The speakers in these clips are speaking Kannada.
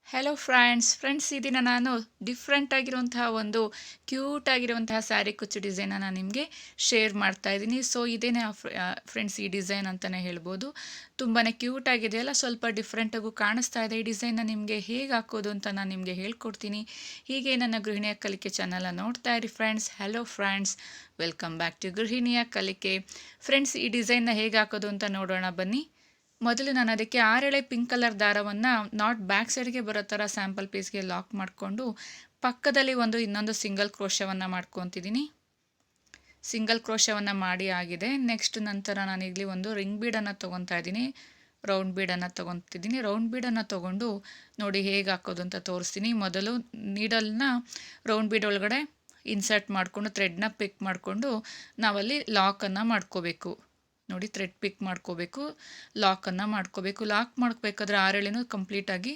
ಹಲೋ ಫ್ರೆಂಡ್ಸ್ ಈ ದಿನ ನಾನು ಡಿಫ್ರೆಂಟ್ ಆಗಿರುವಂತಹ ಒಂದು ಕ್ಯೂಟ್ ಆಗಿರುವಂತಹ ಸ್ಯಾರಿ ಕುಚ್ಚು ಡಿಸೈನನ್ನು ನಿಮಗೆ ಶೇರ್ ಮಾಡ್ತಾ ಇದ್ದೀನಿ. ಸೊ ಇದೇನೇ ಫ್ರೆಂಡ್ಸ್ ಈ ಡಿಸೈನ್ ಅಂತಲೇ ಹೇಳ್ಬೋದು. ತುಂಬಾ ಕ್ಯೂಟ್ ಆಗಿದೆಯಲ್ಲ, ಸ್ವಲ್ಪ ಡಿಫ್ರೆಂಟಾಗೂ ಕಾಣಿಸ್ತಾ ಇದೆ. ಈ ಡಿಸೈನ್ನ ನಿಮಗೆ ಹೇಗೆ ಹಾಕೋದು ಅಂತ ನಾನು ನಿಮಗೆ ಹೇಳ್ಕೊಡ್ತೀನಿ. ಹೀಗೆ ನನ್ನ ಗೃಹಿಣಿಯ ಕಲಿಕೆ ಚಾನಲ್ ನೋಡ್ತಾ ಇರಿ friends. Hello friends, welcome back to ಗೃಹಿಣಿಯ ಕಲಿಕೆ. ಫ್ರೆಂಡ್ಸ್, ಈ ಡಿಸೈನ್ನ ಹೇಗೆ ಹಾಕೋದು ಅಂತ ನೋಡೋಣ ಬನ್ನಿ. ಮೊದಲು ನಾನು ಅದಕ್ಕೆ 6 ಎಳೆ ಪಿಂಕ್ ಕಲರ್ ದಾರವನ್ನು ನಾಟ್ ಬ್ಯಾಕ್ ಸೈಡ್ಗೆ ಬರೋ ಥರ ಸ್ಯಾಂಪಲ್ ಪೀಸ್ಗೆ ಲಾಕ್ ಮಾಡಿಕೊಂಡು ಪಕ್ಕದಲ್ಲಿ ಇನ್ನೊಂದು ಸಿಂಗಲ್ ಕ್ರೋಶವನ್ನು ಮಾಡ್ಕೊತಿದ್ದೀನಿ. ಸಿಂಗಲ್ ಕ್ರೋಶವನ್ನು ಮಾಡಿ ಆಗಿದೆ. ನೆಕ್ಸ್ಟ್ ನಂತರ ನಾನಿಲ್ಲಿ ಒಂದು ರಿಂಗ್ ಬೀಡನ್ನು ತೊಗೊತಾ ಇದ್ದೀನಿ. ರೌಂಡ್ ಬೀಡನ್ನು ತೊಗೊತಿದ್ದೀನಿ. ರೌಂಡ್ ಬೀಡನ್ನು ತೊಗೊಂಡು ನೋಡಿ ಹೇಗೆ ಹಾಕೋದು ಅಂತ ತೋರಿಸ್ತೀನಿ. ಮೊದಲು ನೀಡಲ್ನ ರೌಂಡ್ ಬೀಡ್ ಒಳಗಡೆ ಇನ್ಸರ್ಟ್ ಮಾಡಿಕೊಂಡು ಥ್ರೆಡ್ನ ಪಿಕ್ ಮಾಡಿಕೊಂಡು ನಾವಲ್ಲಿ ಲಾಕನ್ನು ಮಾಡ್ಕೋಬೇಕು. ನೋಡಿ, ಥ್ರೆಡ್ ಪಿಕ್ ಮಾಡ್ಕೋಬೇಕು, ಲಾಕನ್ನು ಮಾಡ್ಕೋಬೇಕು. ಲಾಕ್ ಮಾಡ್ಕೋಬೇಕಾದ್ರೆ 6 ಎಳೆನೂ ಕಂಪ್ಲೀಟಾಗಿ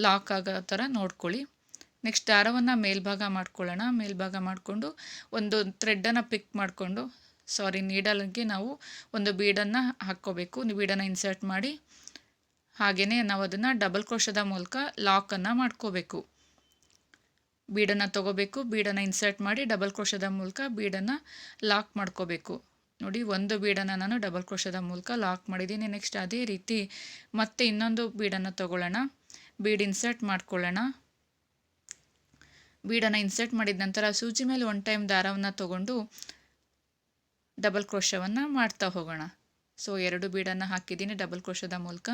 ಲಾಕ್ ಆಗೋ ಥರ ನೋಡ್ಕೊಳ್ಳಿ. ನೆಕ್ಸ್ಟ್ ದಾರವನ್ನು ಮೇಲ್ಭಾಗ ಮಾಡ್ಕೊಳ್ಳೋಣ. ಮೇಲ್ಭಾಗ ಮಾಡಿಕೊಂಡು ಒಂದು ಥ್ರೆಡ್ಡನ್ನು ಪಿಕ್ ಮಾಡಿಕೊಂಡು ನೀಡಲ್ಗೆ ನಾವು ಒಂದು ಬೀಡನ್ನು ಹಾಕ್ಕೋಬೇಕು. ಬೀಡನ್ನು ಇನ್ಸರ್ಟ್ ಮಾಡಿ ಹಾಗೆಯೇ ನಾವು ಅದನ್ನು ಡಬಲ್ ಕ್ರೋಶದ ಮೂಲಕ ಲಾಕನ್ನು ಮಾಡ್ಕೋಬೇಕು. ಬೀಡನ್ನು ತೊಗೋಬೇಕು, ಬೀಡನ್ನು ಇನ್ಸರ್ಟ್ ಮಾಡಿ ಡಬಲ್ ಕ್ರೋಶದ ಮೂಲಕ ಬೀಡನ್ನು ಲಾಕ್ ಮಾಡ್ಕೋಬೇಕು. ನೋಡಿ, ಒಂದು ಬೀಡನ್ನು ನಾನು ಡಬಲ್ ಕ್ರೋಶದ ಮೂಲಕ ಲಾಕ್ ಮಾಡಿದ್ದೀನಿ. ನೆಕ್ಸ್ಟ್ ಅದೇ ರೀತಿ ಮತ್ತೆ ಇನ್ನೊಂದು ಬೀಡನ್ನು ತೊಗೊಳ್ಳೋಣ. ಬೀಡ್ ಇನ್ಸರ್ಟ್ ಮಾಡ್ಕೊಳ್ಳೋಣ. ಬೀಡನ್ನು ಇನ್ಸರ್ಟ್ ಮಾಡಿದ ನಂತರ ಸೂಜಿ ಮೇಲೆ ಒನ್ ಟೈಮ್ ದಾರವನ್ನು ತೊಗೊಂಡು ಡಬಲ್ ಕ್ರೋಶವನ್ನು ಮಾಡ್ತಾ ಹೋಗೋಣ. ಸೊ 2 ಬೀಡನ್ನು ಹಾಕಿದ್ದೀನಿ ಡಬಲ್ ಕ್ರೋಶದ ಮೂಲಕ.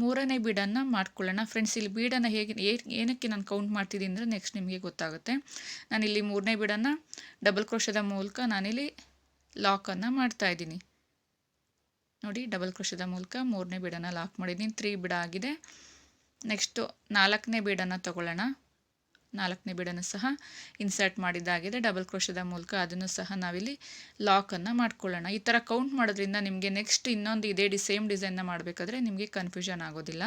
3ನೇ ಬೀಡನ್ನು ಮಾಡ್ಕೊಳ್ಳೋಣ. ಫ್ರೆಂಡ್ಸ್, ಇಲ್ಲಿ ಬೀಡನ್ನು ಏನಕ್ಕೆ ನಾನು ಕೌಂಟ್ ಮಾಡ್ತಿದ್ದೀನಿ ಅಂದರೆ ನೆಕ್ಸ್ಟ್ ನಿಮಗೆ ಗೊತ್ತಾಗುತ್ತೆ. ನಾನಿಲ್ಲಿ 3ನೇ ಬೀಡನ್ನು ಡಬಲ್ ಕ್ರೋಶದ ಮೂಲಕ ನಾನಿಲ್ಲಿ ಲಾಕನ್ನು ಮಾಡ್ತಾಯಿದ್ದೀನಿ. ನೋಡಿ, ಡಬಲ್ ಕ್ರೋಶದ ಮೂಲಕ 3ನೇ ಬೀಡನ್ನು ಲಾಕ್ ಮಾಡಿದ್ದೀನಿ. 3 ಬೀಡ ಆಗಿದೆ. ನೆಕ್ಸ್ಟು 4ನೇ ಬೀಡನ್ನು ತೊಗೊಳ್ಳೋಣ. 4ನೇ ಬೀಡನ್ನು ಸಹ ಇನ್ಸರ್ಟ್ ಮಾಡಿದ್ದಾಗಿದೆ. ಡಬಲ್ ಕ್ರೋಶದ ಮೂಲಕ ಅದನ್ನು ಸಹ ನಾವಿಲ್ಲಿ ಲಾಕನ್ನು ಮಾಡ್ಕೊಳ್ಳೋಣ. ಈ ಥರ ಕೌಂಟ್ ಮಾಡೋದ್ರಿಂದ ನಿಮಗೆ ನೆಕ್ಸ್ಟ್ ಇನ್ನೊಂದು ಇದೇ ಸೇಮ್ ಡಿಸೈನ್ನ ಮಾಡಬೇಕಾದ್ರೆ ನಿಮಗೆ ಕನ್ಫ್ಯೂಷನ್ ಆಗೋದಿಲ್ಲ.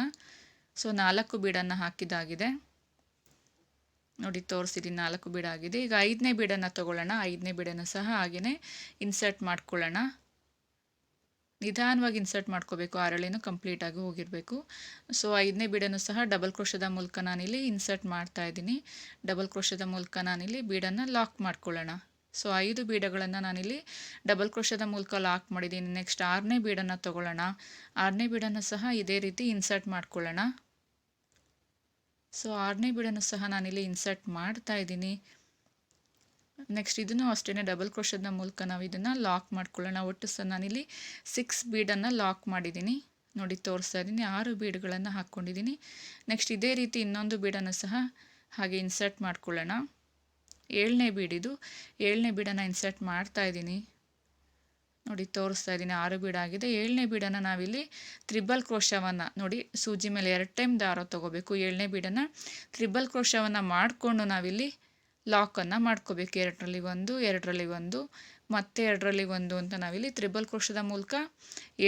ಸೊ 4 ಬೀಡನ್ನು ಹಾಕಿದ್ದಾಗಿದೆ. ನೋಡಿ, ತೋರಿಸಿದ್ದೀನಿ 4 ಬೀಡ ಆಗಿದೆ. ಈಗ 5ನೇ ಬೀಡನ್ನು ತೊಗೊಳ್ಳೋಣ. 5ನೇ ಬೀಡನ್ನು ಸಹ ಹಾಗೆಯೇ ಇನ್ಸರ್ಟ್ ಮಾಡ್ಕೊಳ್ಳೋಣ. ನಿಧಾನವಾಗಿ ಇನ್ಸರ್ಟ್ ಮಾಡ್ಕೋಬೇಕು, 6 ಎಳೆನೂ ಕಂಪ್ಲೀಟಾಗಿ ಹೋಗಿರಬೇಕು. ಸೊ 5ನೇ ಬೀಡನ್ನು ಸಹ ಡಬಲ್ ಕ್ರೋಶದ ಮೂಲಕ ನಾನಿಲ್ಲಿ ಇನ್ಸರ್ಟ್ ಮಾಡ್ತಾ ಇದ್ದೀನಿ. ಡಬಲ್ ಕ್ರೋಶದ ಮೂಲಕ ನಾನಿಲ್ಲಿ ಬೀಡನ್ನು ಲಾಕ್ ಮಾಡ್ಕೊಳ್ಳೋಣ. ಸೊ 5 ಬೀಡಗಳನ್ನು ನಾನಿಲ್ಲಿ ಡಬಲ್ ಕ್ರೋಶದ ಮೂಲಕ ಲಾಕ್ ಮಾಡಿದ್ದೀನಿ. ನೆಕ್ಸ್ಟ್ 6ನೇ ಬೀಡನ್ನು ತೊಗೊಳ್ಳೋಣ. 6ನೇ ಬೀಡನ್ನು ಸಹ ಇದೇ ರೀತಿ ಇನ್ಸರ್ಟ್ ಮಾಡ್ಕೊಳ್ಳೋಣ. ಸೊ 6ನೇ ಬೀಡನ್ನು ಸಹ ನಾನಿಲ್ಲಿ ಇನ್ಸರ್ಟ್ ಮಾಡ್ತಾ ಇದ್ದೀನಿ. ನೆಕ್ಸ್ಟ್ ಇದನ್ನು ಅಷ್ಟೇ ಡಬಲ್ ಕ್ರೋಶದ ಮೂಲಕ ನಾವು ಇದನ್ನು ಲಾಕ್ ಮಾಡ್ಕೊಳ್ಳೋಣ. ಒಟ್ಟು ಸಹ ನಾನಿಲ್ಲಿ 6 ಬೀಡನ್ನು ಲಾಕ್ ಮಾಡಿದ್ದೀನಿ. ನೋಡಿ, ತೋರಿಸ್ತಾ ಇದ್ದೀನಿ. 6 ಬೀಡ್ಗಳನ್ನು ಹಾಕ್ಕೊಂಡಿದ್ದೀನಿ. ನೆಕ್ಸ್ಟ್ ಇದೇ ರೀತಿ ಇನ್ನೊಂದು ಬೀಡನ್ನು ಸಹ ಹಾಗೆ ಇನ್ಸರ್ಟ್ ಮಾಡ್ಕೊಳ್ಳೋಣ. 7ನೇ ಬೀಡಿದು 7ನೇ ಬೀಡನ್ನು ಇನ್ಸರ್ಟ್ ಮಾಡ್ತಾ ಇದ್ದೀನಿ. ನೋಡಿ, ತೋರಿಸ್ತಾ ಇದ್ದೀನಿ. 6 ಬೀಡ ಆಗಿದೆ. 7ನೇ ಬೀಡನ್ನು ನಾವಿಲ್ಲಿ ತ್ರಿಬಲ್ ಕ್ರೋಶವನ್ನು ನೋಡಿ ಸೂಜಿ ಮೇಲೆ 2 ಟೈಮ್ ದಾರ ತೊಗೋಬೇಕು. 7ನೇ ಬೀಡನ್ನು ತ್ರಿಬಲ್ ಕ್ರೋಶವನ್ನು ಮಾಡಿಕೊಂಡು ನಾವಿಲ್ಲಿ ಲಾಕನ್ನು ಮಾಡ್ಕೋಬೇಕು. 2ರಲ್ಲಿ 1, 2ರಲ್ಲಿ 1, ಮತ್ತೆ 2ರಲ್ಲಿ 1 ಅಂತ ನಾವಿಲ್ಲಿ ತ್ರಿಬಲ್ ಕ್ರೋಶದ ಮೂಲಕ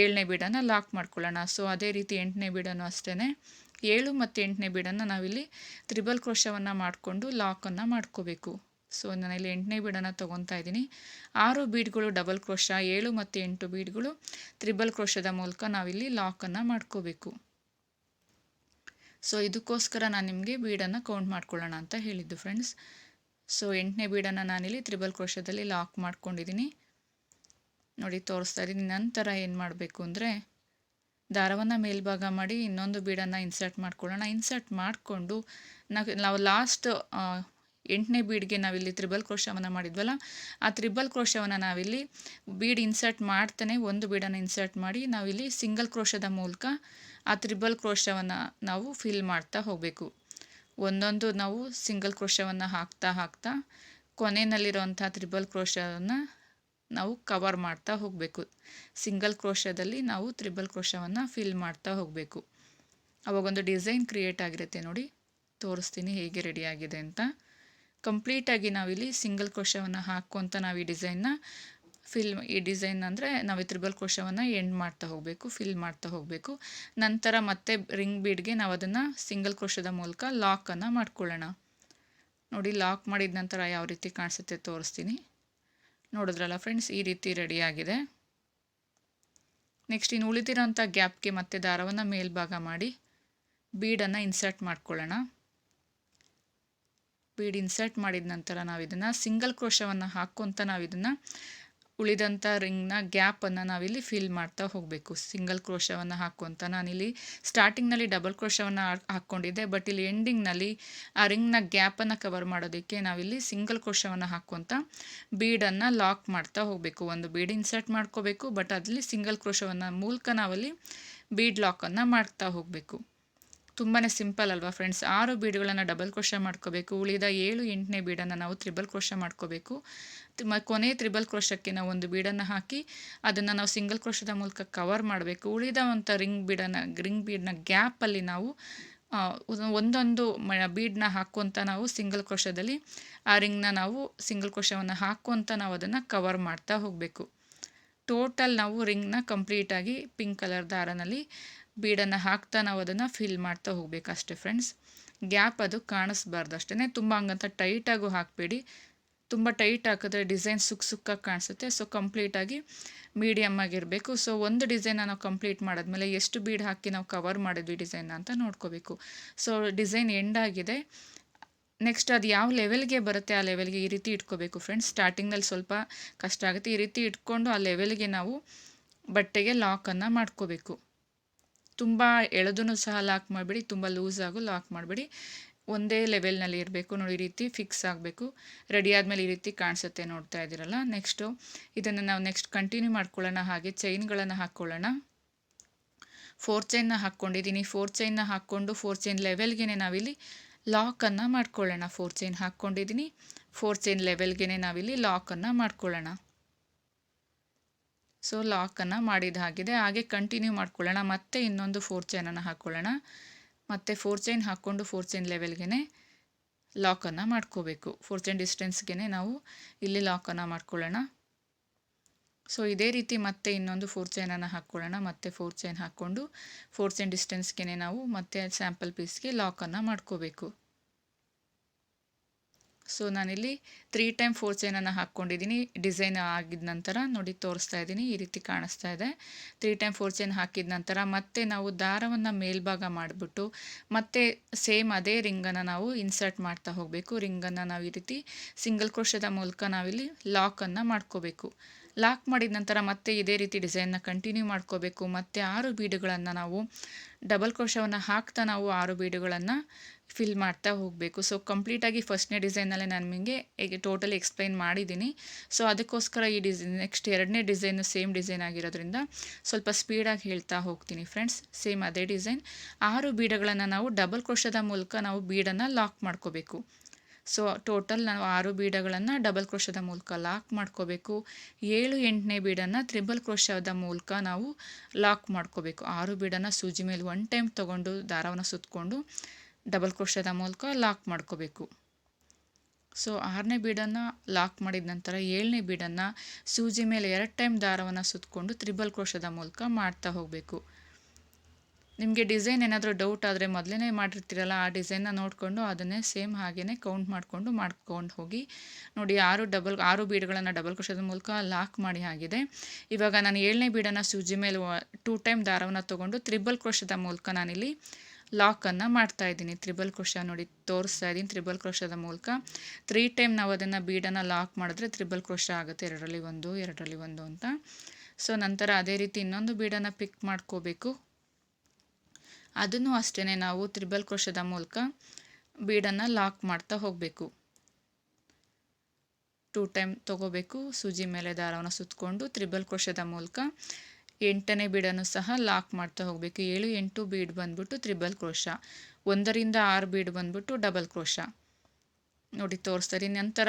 7ನೇ ಬೀಡನ್ನು ಲಾಕ್ ಮಾಡ್ಕೊಳ್ಳೋಣ. ಸೊ ಅದೇ ರೀತಿ 8ನೇ ಬೀಡನ್ನು ಅಷ್ಟೇ 7 ಮತ್ತು 8ನೇ ಬೀಡನ್ನು ನಾವಿಲ್ಲಿ ತ್ರಿಬಲ್ ಕ್ರೋಶವನ್ನು ಮಾಡಿಕೊಂಡು ಲಾಕನ್ನು ಮಾಡ್ಕೋಬೇಕು. ಸೊ ನಾನಿಲ್ಲಿ 8ನೇ ಬೀಡನ್ನು ತೊಗೊತಾ ಇದ್ದೀನಿ. 6 ಬೀಡ್ಗಳು ಡಬಲ್ ಕ್ರೋಶ, 7 ಮತ್ತು 8 ಬೀಡ್ಗಳು ತ್ರಿಬಲ್ ಕ್ರೋಶದ ಮೂಲಕ ನಾವಿಲ್ಲಿ ಲಾಕನ್ನು ಮಾಡ್ಕೋಬೇಕು. ಸೊ ಇದಕ್ಕೋಸ್ಕರ ನಾನು ನಿಮಗೆ ಬೀಡನ್ನು ಕೌಂಟ್ ಮಾಡ್ಕೊಳ್ಳೋಣ ಅಂತ ಹೇಳಿದ್ದು ಫ್ರೆಂಡ್ಸ್. ಸೊ 8ನೇ ಬೀಡನ್ನು ನಾನಿಲ್ಲಿ ತ್ರಿಬಲ್ ಕ್ರೋಶದಲ್ಲಿ ಲಾಕ್ ಮಾಡ್ಕೊಂಡಿದ್ದೀನಿ. ನೋಡಿ, ತೋರಿಸ್ತಾ ಇದ್ದೀನಿ. ನಂತರ ಏನು ಮಾಡಬೇಕು ಅಂದರೆ ದಾರವನ್ನು ಮೇಲ್ಭಾಗ ಮಾಡಿ ಇನ್ನೊಂದು ಬೀಡನ್ನು ಇನ್ಸರ್ಟ್ ಮಾಡ್ಕೊಳ್ಳೋಣ. ಇನ್ಸರ್ಟ್ ಮಾಡಿಕೊಂಡು ನಾವು ಲಾಸ್ಟ್ 8ನೇ ಬೀಡ್ಗೆ ನಾವಿಲ್ಲಿ ತ್ರಿಬಲ್ ಕ್ರೋಶವನ್ನು ಮಾಡಿದ್ವಲ್ಲ, ಆ ತ್ರಿಬಲ್ ಕ್ರೋಶವನ್ನು ನಾವಿಲ್ಲಿ ಬೀಡ್ ಇನ್ಸರ್ಟ್ ಮಾಡ್ತಾನೆ ಒಂದು ಬೀಡನ್ನು ಇನ್ಸರ್ಟ್ ಮಾಡಿ ನಾವಿಲ್ಲಿ ಸಿಂಗಲ್ ಕ್ರೋಶದ ಮೂಲಕ ಆ ತ್ರಿಬಲ್ ಕ್ರೋಶವನ್ನು ನಾವು ಫಿಲ್ ಮಾಡ್ತಾ ಹೋಗಬೇಕು. ಒಂದೊಂದು ನಾವು ಸಿಂಗಲ್ ಕ್ರೋಶವನ್ನು ಹಾಕ್ತಾ ಕೊನೆಯಲ್ಲಿರುವಂಥ ತ್ರಿಬಲ್ ಕ್ರೋಶವನ್ನು ನಾವು ಕವರ್ ಮಾಡ್ತಾ ಹೋಗಬೇಕು. ಸಿಂಗಲ್ ಕ್ರೋಶದಲ್ಲಿ ನಾವು ತ್ರಿಬಲ್ ಕ್ರೋಶವನ್ನು ಫಿಲ್ ಮಾಡ್ತಾ ಹೋಗಬೇಕು. ಅವಾಗೊಂದು ಡಿಸೈನ್ ಕ್ರಿಯೇಟ್ ಆಗಿರುತ್ತೆ. ನೋಡಿ, ತೋರಿಸ್ತೀನಿ ಹೇಗೆ ರೆಡಿಯಾಗಿದೆ ಅಂತ. ಕಂಪ್ಲೀಟಾಗಿ ನಾವಿಲ್ಲಿ ಸಿಂಗಲ್ ಕ್ರೋಶವನ್ನು ಹಾಕ್ಕೊಂತ ನಾವು ಈ ಡಿಸೈನ್ ಅಂದರೆ ನಾವು ತ್ರಿಬಲ್ ಕ್ರೋಶವನ್ನು ಎಂಡ್ ಮಾಡ್ತಾ ಹೋಗಬೇಕು, ಫಿಲ್ ಮಾಡ್ತಾ ಹೋಗಬೇಕು. ನಂತರ ಮತ್ತೆ ರಿಂಗ್ ಬೀಡ್ಗೆ ನಾವು ಅದನ್ನು ಸಿಂಗಲ್ ಕ್ರೋಶದ ಮೂಲಕ ಲಾಕನ್ನು ಮಾಡ್ಕೊಳ್ಳೋಣ. ನೋಡಿ, ಲಾಕ್ ಮಾಡಿದ ನಂತರ ಯಾವ ರೀತಿ ಕಾಣಿಸುತ್ತೆ ತೋರಿಸ್ತೀನಿ. ನೋಡಿದ್ರಲ್ಲ ಫ್ರೆಂಡ್ಸ್, ಈ ರೀತಿ ರೆಡಿಯಾಗಿದೆ. ನೆಕ್ಸ್ಟ್ ಇನ್ನು ಉಳಿದಿರೋಂಥ ಗ್ಯಾಪ್ಗೆ ಮತ್ತೆ ದಾರವನ್ನು ಮೇಲ್ಭಾಗ ಮಾಡಿ ಬೀಡನ್ನು ಇನ್ಸರ್ಟ್ ಮಾಡ್ಕೊಳ್ಳೋಣ. ಬೀಡ್ ಇನ್ಸರ್ಟ್ ಮಾಡಿದ ನಂತರ ನಾವು ಇದನ್ನು ಸಿಂಗಲ್ ಕ್ರೋಶವನ್ನು ಹಾಕ್ಕೊಂತ ನಾವು ಇದನ್ನು ಉಳಿದಂಥ ರಿಂಗ್ನ ಗ್ಯಾಪನ್ನು ನಾವಿಲ್ಲಿ ಫಿಲ್ ಮಾಡ್ತಾ ಹೋಗಬೇಕು. ಸಿಂಗಲ್ ಕ್ರೋಶವನ್ನು ಹಾಕ್ಕೊಂತ ನಾನಿಲ್ಲಿ ಸ್ಟಾರ್ಟಿಂಗ್ನಲ್ಲಿ ಡಬಲ್ ಕ್ರೋಶವನ್ನು ಹಾಕ್ಕೊಂಡಿದ್ದೆ, ಬಟ್ ಇಲ್ಲಿ ಎಂಡಿಂಗ್ನಲ್ಲಿ ಆ ರಿಂಗ್ನ ಗ್ಯಾಪನ್ನು ಕವರ್ ಮಾಡೋದಕ್ಕೆ ನಾವಿಲ್ಲಿ ಸಿಂಗಲ್ ಕ್ರೋಶವನ್ನು ಹಾಕ್ಕೊಂತ ಬೀಡನ್ನು ಲಾಕ್ ಮಾಡ್ತಾ ಹೋಗಬೇಕು. ಒಂದು ಬೀಡ್ ಇನ್ಸರ್ಟ್ ಮಾಡ್ಕೋಬೇಕು, ಬಟ್ ಅದರಲ್ಲಿ ಸಿಂಗಲ್ ಕ್ರೋಶವನ್ನು ಮೂಲಕ ನಾವಲ್ಲಿ ಬೀಡ್ ಲಾಕನ್ನು ಮಾಡ್ತಾ ಹೋಗಬೇಕು. ತುಂಬಾ ಸಿಂಪಲ್ ಅಲ್ವಾ ಫ್ರೆಂಡ್ಸ್. 6 ಬೀಡ್ಗಳನ್ನು ಡಬಲ್ ಕ್ರೋಶ ಮಾಡ್ಕೋಬೇಕು. ಉಳಿದ 7, 8ನೇ ಬೀಡನ್ನು ನಾವು ತ್ರಿಬಲ್ ಕ್ರೋಶ ಮಾಡ್ಕೋಬೇಕು. ಕೊನೆ ತ್ರಿಬಲ್ ಕ್ರೋಶಕ್ಕೆ ನಾವು ಒಂದು ಬೀಡನ್ನು ಹಾಕಿ ಅದನ್ನು ನಾವು ಸಿಂಗಲ್ ಕ್ರೋಶದ ಮೂಲಕ ಕವರ್ ಮಾಡಬೇಕು. ಉಳಿದಂಥ ರಿಂಗ್ ಬೀಡ್ನ ಗ್ಯಾಪಲ್ಲಿ ನಾವು ಒಂದೊಂದು ಬೀಡನ್ನ ಹಾಕ್ಕೊಂತ ನಾವು ಸಿಂಗಲ್ ಕ್ರೋಶದಲ್ಲಿ ಆ ರಿಂಗ್ನ ನಾವು ಸಿಂಗಲ್ ಕ್ರೋಶವನ್ನು ಹಾಕ್ಕೊಂತ ನಾವು ಅದನ್ನು ಕವರ್ ಮಾಡ್ತಾ ಹೋಗಬೇಕು. ಟೋಟಲ್ ನಾವು ರಿಂಗ್ನ ಕಂಪ್ಲೀಟಾಗಿ ಪಿಂಕ್ ಕಲರ್ ದಾರನಲ್ಲಿ ಬೀಡನ್ನು ಹಾಕ್ತಾ ನಾವು ಅದನ್ನು ಫಿಲ್ ಮಾಡ್ತಾ ಹೋಗ್ಬೇಕು ಅಷ್ಟೇ ಫ್ರೆಂಡ್ಸ್. ಗ್ಯಾಪ್ ಅದು ಕಾಣಿಸ್ಬಾರ್ದು ಅಷ್ಟೇ. ತುಂಬ ಹಂಗಂತ ಟೈಟಾಗೂ ಹಾಕಬೇಡಿ. ತುಂಬ ಟೈಟ್ ಹಾಕಿದ್ರೆ ಡಿಸೈನ್ ಸುಕ್ಕಾಗಿ ಕಾಣಿಸುತ್ತೆ. ಸೊ ಕಂಪ್ಲೀಟಾಗಿ ಮೀಡಿಯಮ್ ಆಗಿರಬೇಕು. ಸೊ ಒಂದು ಡಿಸೈನ್ನ ನಾವು ಕಂಪ್ಲೀಟ್ ಮಾಡಿದ್ಮೇಲೆ ಎಷ್ಟು ಬೀಡ್ ಹಾಕಿ ನಾವು ಕವರ್ ಮಾಡಿದ್ವಿ ಡಿಸೈನ್ನ ಅಂತ ನೋಡ್ಕೋಬೇಕು. ಸೊ ಡಿಸೈನ್ ಎಂಡ್ ಆಗಿದೆ. ನೆಕ್ಸ್ಟ್ ಅದು ಯಾವ ಲೆವೆಲ್ಗೆ ಬರುತ್ತೆ ಆ ಲೆವೆಲ್ಗೆ ಈ ರೀತಿ ಇಟ್ಕೋಬೇಕು ಫ್ರೆಂಡ್ಸ್. ಸ್ಟಾರ್ಟಿಂಗ್ನಲ್ಲಿ ಸ್ವಲ್ಪ ಕಷ್ಟ ಆಗುತ್ತೆ. ಈ ರೀತಿ ಇಟ್ಕೊಂಡು ಆ ಲೆವೆಲ್ಗೆ ನಾವು ಬಟ್ಟೆಗೆ ಲಾಕನ್ನು ಮಾಡ್ಕೋಬೇಕು. ತುಂಬ ಎಳೆದೂ ಸಹ ಲಾಕ್ ಮಾಡಬೇಡಿ, ತುಂಬ ಲೂಸಾಗೂ ಲಾಕ್ ಮಾಡಬೇಡಿ. ಒಂದೇ ಲೆವೆಲ್ನಲ್ಲಿ ಇರಬೇಕು ನೋಡಿ. ಈ ರೀತಿ ಫಿಕ್ಸ್ ಆಗಬೇಕು. ರೆಡಿ ಆದಮೇಲೆ ಈ ರೀತಿ ಕಾಣಿಸುತ್ತೆ, ನೋಡ್ತಾ ಇದ್ದೀರಲ್ಲ. ನೆಕ್ಸ್ಟು ಇದನ್ನು ನಾವು ನೆಕ್ಸ್ಟ್ ಕಂಟಿನ್ಯೂ ಮಾಡ್ಕೊಳ್ಳೋಣ. ಹಾಗೆ ಚೈನ್ಗಳನ್ನು ಹಾಕ್ಕೊಳ್ಳೋಣ. 4 ಚೈನ್ನ ಹಾಕ್ಕೊಂಡಿದ್ದೀನಿ. 4 ಚೈನ್ನ ಹಾಕ್ಕೊಂಡು 4 ಚೈನ್ ಲೆವೆಲ್ಗೆ ನಾವಿಲ್ಲಿ ಲಾಕನ್ನು ಮಾಡ್ಕೊಳ್ಳೋಣ. 4 ಚೈನ್ ಹಾಕ್ಕೊಂಡಿದ್ದೀನಿ. 4 ಚೈನ್ ಲೆವೆಲ್ಗೆ ನಾವಿಲ್ಲಿ ಲಾಕನ್ನು ಮಾಡ್ಕೊಳ್ಳೋಣ. ಸೊ ಲಾಕನ್ನು ಮಾಡಿದ ಹಾಗೆ ಕಂಟಿನ್ಯೂ ಮಾಡ್ಕೊಳ್ಳೋಣ. ಮತ್ತೆ ಇನ್ನೊಂದು 4 ಚೈನನ್ನು ಹಾಕ್ಕೊಳ್ಳೋಣ. ಮತ್ತು 4 ಚೈನ್ ಹಾಕ್ಕೊಂಡು 4 ಚೈನ್ ಲೆವೆಲ್ಗೆ ಲಾಕನ್ನು ಮಾಡ್ಕೋಬೇಕು. 4 ಚೈನ್ ಡಿಸ್ಟೆನ್ಸ್ಗೆ ನಾವು ಇಲ್ಲಿ ಲಾಕನ್ನು ಮಾಡ್ಕೊಳ್ಳೋಣ. ಸೊ ಇದೇ ರೀತಿ ಮತ್ತೆ ಇನ್ನೊಂದು 4 ಚೈನನ್ನು ಹಾಕ್ಕೊಳ್ಳೋಣ. ಮತ್ತೆ 4 ಚೈನ್ ಹಾಕ್ಕೊಂಡು 4 ಚೈನ್ ಡಿಸ್ಟೆನ್ಸ್ಗೆ ನಾವು ಮತ್ತೆ ಸ್ಯಾಂಪಲ್ ಪೀಸ್ಗೆ ಲಾಕನ್ನು ಮಾಡ್ಕೋಬೇಕು. ಸೊ ನಾನಿಲ್ಲಿ 3 ಟೈಮ್ 4 ಚೈನನ್ನು ಹಾಕ್ಕೊಂಡಿದ್ದೀನಿ. ಡಿಸೈನ್ ಆಗಿದ ನಂತರ ನೋಡಿ ತೋರಿಸ್ತಾ ಇದ್ದೀನಿ, ಈ ರೀತಿ ಕಾಣಿಸ್ತಾ ಇದೆ. 3 ಟೈಮ್ 4 ಚೈನ್ ಹಾಕಿದ ನಂತರ ಮತ್ತೆ ನಾವು ದಾರವನ್ನು ಮೇಲ್ಭಾಗ ಮಾಡಿಬಿಟ್ಟು ಮತ್ತೆ ಸೇಮ್ ಅದೇ ರಿಂಗನ್ನು ನಾವು ಇನ್ಸರ್ಟ್ ಮಾಡ್ತಾ ಹೋಗಬೇಕು. ರಿಂಗನ್ನು ನಾವು ಈ ರೀತಿ ಸಿಂಗಲ್ ಕ್ರೋಶದ ಮೂಲಕ ನಾವಿಲ್ಲಿ ಲಾಕನ್ನು ಮಾಡ್ಕೋಬೇಕು. ಲಾಕ್ ಮಾಡಿದ ನಂತರ ಮತ್ತೆ ಇದೇ ರೀತಿ ಡಿಸೈನ್ನ ಕಂಟಿನ್ಯೂ ಮಾಡ್ಕೋಬೇಕು. ಮತ್ತು 6 ಬೀಡುಗಳನ್ನು ನಾವು ಡಬಲ್ ಕ್ರೋಶವನ್ನು ಹಾಕ್ತಾ ನಾವು 6 ಬೀಡುಗಳನ್ನು ಫಿಲ್ ಮಾಡ್ತಾ ಹೋಗಬೇಕು. ಸೊ ಕಂಪ್ಲೀಟಾಗಿ ಫಸ್ಟ್ನೇ ಡಿಸೈನಲ್ಲೇ ನಾನು ನಿಮಗೆ ಟೋಟಲಿ ಎಕ್ಸ್ಪ್ಲೈನ್ ಮಾಡಿದ್ದೀನಿ. ಸೊ ಅದಕ್ಕೋಸ್ಕರ ಈ ನೆಕ್ಸ್ಟ್ 2ನೇ ಡಿಸೈನು ಸೇಮ್ ಡಿಸೈನ್ ಆಗಿರೋದ್ರಿಂದ ಸ್ವಲ್ಪ ಸ್ಪೀಡಾಗಿ ಹೇಳ್ತಾ ಹೋಗ್ತೀನಿ ಫ್ರೆಂಡ್ಸ್. ಸೇಮ್ ಅದೇ ಡಿಸೈನ್ 6 ಬೀಡುಗಳನ್ನು ನಾವು ಡಬಲ್ ಕ್ರೋಶದ ಮೂಲಕ ನಾವು ಬೀಡನ್ನು ಲಾಕ್ ಮಾಡ್ಕೋಬೇಕು. ಸೊ ಟೋಟಲ್ ನಾವು 6 ಬೀಡಗಳನ್ನು ಡಬಲ್ ಕ್ರೋಶದ ಮೂಲಕ ಲಾಕ್ ಮಾಡ್ಕೋಬೇಕು. 7, 8ನೇ ಬೀಡನ್ನು ತ್ರಿಬಲ್ ಕ್ರೋಶದ ಮೂಲಕ ನಾವು ಲಾಕ್ ಮಾಡ್ಕೋಬೇಕು. 6 ಬೀಡನ್ನು ಸೂಜಿ ಮೇಲೆ 1 ಟೈಮ್ ತೊಗೊಂಡು ದಾರವನ್ನು ಸುತ್ತಕೊಂಡು ಡಬಲ್ ಕ್ರೋಶದ ಮೂಲಕ ಲಾಕ್ ಮಾಡ್ಕೋಬೇಕು. ಸೊ 6ನೇ ಬೀಡನ್ನು ಲಾಕ್ ಮಾಡಿದ ನಂತರ 7ನೇ ಬೀಡನ್ನು ಸೂಜಿ ಮೇಲೆ 2 ಟೈಮ್ ದಾರವನ್ನು ಸುತ್ತಕೊಂಡು ತ್ರಿಬಲ್ ಕ್ರೋಶದ ಮೂಲಕ ಮಾಡ್ತಾ ಹೋಗಬೇಕು. ನಿಮಗೆ ಡಿಸೈನ್ ಏನಾದರೂ ಡೌಟ್ ಆದರೆ ಮೊದಲೇ ಮಾಡಿರ್ತೀರಲ್ಲ, ಆ ಡಿಸೈನ್ನ ನೋಡಿಕೊಂಡು ಅದನ್ನೇ ಸೇಮ್ ಹಾಗೇ ಕೌಂಟ್ ಮಾಡ್ಕೊಂಡು ಹೋಗಿ. ನೋಡಿ 6 ಬೀಡ್ಗಳನ್ನು ಡಬಲ್ ಕ್ರೋಶದ ಮೂಲಕ ಲಾಕ್ ಮಾಡಿ ಆಗಿದೆ. ಇವಾಗ ನಾನು 7ನೇ ಬೀಡನ್ನು ಸೂಜಿ ಮೇಲೆ 2 ಟೈಮ್ ದಾರವನ್ನು ತೊಗೊಂಡು ತ್ರಿಬಲ್ ಕ್ರೋಶದ ಮೂಲಕ ನಾನಿಲ್ಲಿ ಲಾಕನ್ನು ಮಾಡ್ತಾ ಇದ್ದೀನಿ. ತ್ರಿಬಲ್ ಕ್ರೋಶ ನೋಡಿ ತೋರಿಸ್ತಾ ಇದ್ದೀನಿ. ತ್ರಿಬಲ್ ಕ್ರೋಶದ ಮೂಲಕ 3 ಟೈಮ್ ನಾವು ಅದನ್ನು ಬೀಡನ್ನು ಲಾಕ್ ಮಾಡಿದ್ರೆ ತ್ರಿಬಲ್ ಕ್ರೋಶ ಆಗುತ್ತೆ. 2ರಲ್ಲಿ 1, 2ರಲ್ಲಿ 1 ಅಂತ. ಸೊ ನಂತರ ಅದೇ ರೀತಿ ಇನ್ನೊಂದು ಬೀಡನ್ನು ಪಿಕ್ ಮಾಡ್ಕೋಬೇಕು. ಅದನ್ನು ಅಷ್ಟೇ ನಾವು ತ್ರಿಬಲ್ ಕ್ರೋಶದ ಮೂಲಕ ಬೀಡನ್ನು ಲಾಕ್ ಮಾಡ್ತಾ ಹೋಗಬೇಕು. 2 ಟೈಮ್ ತೊಗೋಬೇಕು. ಸೂಜಿ ಮೇಲೆ ದಾರವನ್ನು ಸುತ್ತಕೊಂಡು ತ್ರಿಬಲ್ ಕ್ರೋಶದ ಮೂಲಕ 8ನೇ ಬೀಡನ್ನು ಸಹ ಲಾಕ್ ಮಾಡ್ತಾ ಹೋಗಬೇಕು. 7, 8 ಬೀಡ್ ಬಂದ್ಬಿಟ್ಟು ತ್ರಿಬಲ್ ಕ್ರೋಶ, 1ರಿಂದ 6 ಬೀಡ್ ಬಂದ್ಬಿಟ್ಟು ಡಬಲ್ ಕ್ರೋಶ ನೋಡಿ ತೋರಿಸ್ತಾ ಇದ್ದೀನಿ. ನಂತರ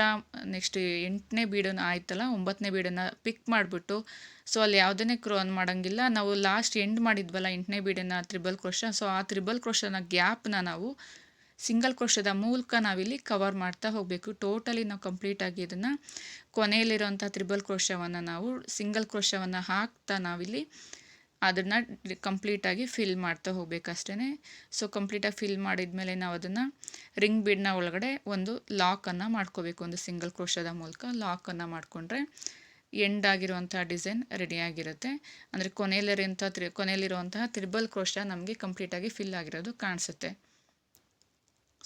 ನೆಕ್ಸ್ಟ್ 8ನೇ ಬೀಡನ್ನು ಆಯ್ತಲ್ಲ, 9ನೇ ಬೀಡನ್ನು ಪಿಕ್ ಮಾಡಿಬಿಟ್ಟು, ಸೊ ಅಲ್ಲಿ ಯಾವುದನ್ನೇ ಮಾಡೋಂಗಿಲ್ಲ. ನಾವು ಲಾಸ್ಟ್ ಎಂಡ್ ಮಾಡಿದ್ವಲ್ಲ 8ನೇ ಬೀಡನ್ನು ತ್ರಿಬಲ್ ಕ್ರೋಶ, ಸೊ ಆ ತ್ರಿಬಲ್ ಕ್ರೋಶನ ಗ್ಯಾಪ್ನ ನಾವು ಸಿಂಗಲ್ ಕ್ರೋಶದ ಮೂಲಕ ನಾವಿಲ್ಲಿ ಕವರ್ ಮಾಡ್ತಾ ಹೋಗಬೇಕು. ಟೋಟಲಿ ನಾವು ಕಂಪ್ಲೀಟಾಗಿ ಇದನ್ನು ಕೊನೆಯಲ್ಲಿರೋಂಥ ತ್ರಿಬಲ್ ಕ್ರೋಶವನ್ನು ನಾವು ಸಿಂಗಲ್ ಕ್ರೋಶವನ್ನು ಹಾಕ್ತಾ ನಾವಿಲ್ಲಿ ಅದನ್ನು ಕಂಪ್ಲೀಟಾಗಿ ಫಿಲ್ ಮಾಡ್ತಾ ಹೋಗ್ಬೇಕಷ್ಟೇ. ಸೊ ಕಂಪ್ಲೀಟಾಗಿ ಫಿಲ್ ಮಾಡಿದ ಮೇಲೆ ನಾವು ಅದನ್ನು ರಿಂಗ್ ಬೀಡ್ನ ಒಳಗಡೆ ಒಂದು ಲಾಕನ್ನು ಮಾಡ್ಕೋಬೇಕು. ಒಂದು ಸಿಂಗಲ್ ಕ್ರೋಶದ ಮೂಲಕ ಲಾಕನ್ನು ಮಾಡಿಕೊಂಡ್ರೆ ಎಂಡ್ ಆಗಿರುವಂತಹ ಡಿಸೈನ್ ರೆಡಿಯಾಗಿರುತ್ತೆ. ಅಂದರೆ ಕೊನೆಯಲ್ಲಿರುವಂತಹ ತ್ರಿಬಲ್ ಕ್ರೋಶ ನಮಗೆ ಕಂಪ್ಲೀಟಾಗಿ ಫಿಲ್ ಆಗಿರೋದು ಕಾಣಿಸುತ್ತೆ.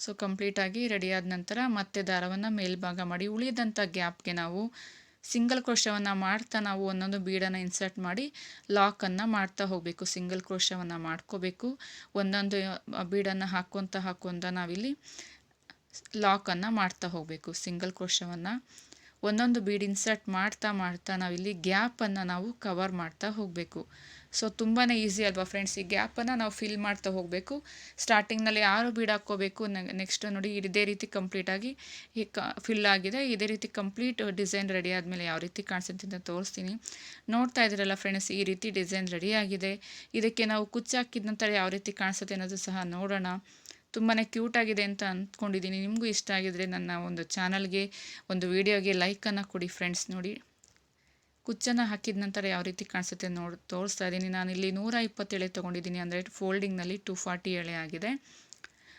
ಸೊ ಕಂಪ್ಲೀಟಾಗಿ ರೆಡಿಯಾದ ನಂತರ ಮತ್ತೆ ದಾರವನ್ನು ಮೇಲ್ಭಾಗ ಮಾಡಿ ಉಳಿದಂಥ ಗ್ಯಾಪ್ಗೆ ನಾವು ಸಿಂಗಲ್ ಕ್ರೋಶವನ್ನು ಮಾಡ್ತಾ ನಾವು ಒಂದೊಂದು ಬೀಡನ್ನು ಇನ್ಸರ್ಟ್ ಮಾಡಿ ಲಾಕನ್ನು ಮಾಡ್ತಾ ಹೋಗಬೇಕು. ಸಿಂಗಲ್ ಕ್ರೋಶವನ್ನು ಮಾಡ್ಕೋಬೇಕು. ಒಂದೊಂದು ಬೀಡನ್ನು ಹಾಕ್ಕೊತ ನಾವಿಲ್ಲಿ ಲಾಕನ್ನು ಮಾಡ್ತಾ ಹೋಗಬೇಕು. ಸಿಂಗಲ್ ಕ್ರೋಶವನ್ನು ಒಂದೊಂದು ಬೀಡ್ ಇನ್ಸರ್ಟ್ ಮಾಡ್ತಾ ನಾವಿಲ್ಲಿ ಗ್ಯಾಪನ್ನು ನಾವು ಕವರ್ ಮಾಡ್ತಾ ಹೋಗಬೇಕು. ಸೊ ತುಂಬಾ ಈಸಿ ಅಲ್ವಾ ಫ್ರೆಂಡ್ಸ್. ಈ ಗ್ಯಾಪನ್ನು ನಾವು ಫಿಲ್ ಮಾಡ್ತಾ ಹೋಗಬೇಕು. ಸ್ಟಾರ್ಟಿಂಗ್ನಲ್ಲಿ 6 ಬೀಡ್ ಹಾಕ್ಕೋಬೇಕು. ನೆಕ್ಸ್ಟ್ ನೋಡಿ ಇದೇ ರೀತಿ ಕಂಪ್ಲೀಟಾಗಿ ಫಿಲ್ ಆಗಿದೆ. ಇದೇ ರೀತಿ ಕಂಪ್ಲೀಟ್ ಡಿಸೈನ್ ರೆಡಿ ಆದಮೇಲೆ ಯಾವ ರೀತಿ ಕಾಣಿಸುತ್ತೆ ಅಂತ ತೋರಿಸ್ತೀನಿ. ನೋಡ್ತಾ ಇದ್ದೀರಲ್ಲ ಫ್ರೆಂಡ್ಸ್, ಈ ರೀತಿ ಡಿಸೈನ್ ರೆಡಿ ಆಗಿದೆ. ಇದಕ್ಕೆ ನಾವು ಕುಚ್ಚು ಹಾಕಿದ ನಂತರ ಯಾವ ರೀತಿ ಕಾಣಿಸುತ್ತೆ ಅನ್ನೋದು ಸಹ ನೋಡೋಣ. ತುಂಬಾ ಕ್ಯೂಟ್ ಆಗಿದೆ ಅಂತ ಅಂದ್ಕೊಂಡಿದ್ದೀನಿ. ನಿಮಗೂ ಇಷ್ಟ ಆಗಿದ್ರೆ ನನ್ನ ಒಂದು ಚಾನಲ್ಗೆ, ಒಂದು ವಿಡಿಯೋಗೆ ಲೈಕನ್ನು ಕೊಡಿ ಫ್ರೆಂಡ್ಸ್. ನೋಡಿ ಕುಚ್ಚನ್ನು ಹಾಕಿದ ನಂತರ ಯಾವ ರೀತಿ ಕಾಣಿಸುತ್ತೆ ತೋರಿಸ್ತಾ ಇದ್ದೀನಿ. ನಾನಿಲ್ಲಿ 120 ಎಳೆ ತೊಗೊಂಡಿದ್ದೀನಿ. ಅಂದರೆ ಫೋಲ್ಡಿಂಗ್ನಲ್ಲಿ 240 ಎಳೆ ಆಗಿದೆ.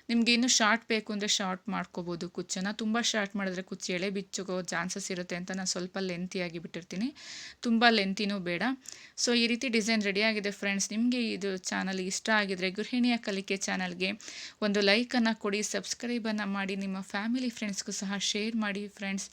ನಿಮಗೆ ಇನ್ನೂ ಶಾರ್ಟ್ ಬೇಕು ಅಂದರೆ ಶಾರ್ಟ್ ಮಾಡ್ಕೋಬೋದು ಕುಚ್ಚನ್ನು. ತುಂಬ ಶಾರ್ಟ್ ಮಾಡಿದ್ರೆ ಕುಚ್ಚು ಎಳೆ ಬಿಚ್ಚೋಗೋ ಚಾನ್ಸಸ್ ಇರುತ್ತೆ ಅಂತ ನಾನು ಸ್ವಲ್ಪ ಲೆಂತಿಯಾಗಿ ಬಿಟ್ಟಿರ್ತೀನಿ. ತುಂಬ ಲೆಂತಿನೂ ಬೇಡ. ಸೊ ಈ ರೀತಿ ಡಿಸೈನ್ ರೆಡಿಯಾಗಿದೆ ಫ್ರೆಂಡ್ಸ್. ನಿಮಗೆ ಇದು ಚಾನಲ್ ಇಷ್ಟ ಆಗಿದರೆ ಗೃಹಿಣಿಯ ಕಲಿಕೆ ಚಾನಲ್ಗೆ ಒಂದು ಲೈಕನ್ನು ಕೊಡಿ, ಸಬ್ಸ್ಕ್ರೈಬನ್ನು ಮಾಡಿ, ನಿಮ್ಮ ಫ್ಯಾಮಿಲಿ ಫ್ರೆಂಡ್ಸ್ಗೂ ಸಹ ಶೇರ್ ಮಾಡಿ ಫ್ರೆಂಡ್ಸ್.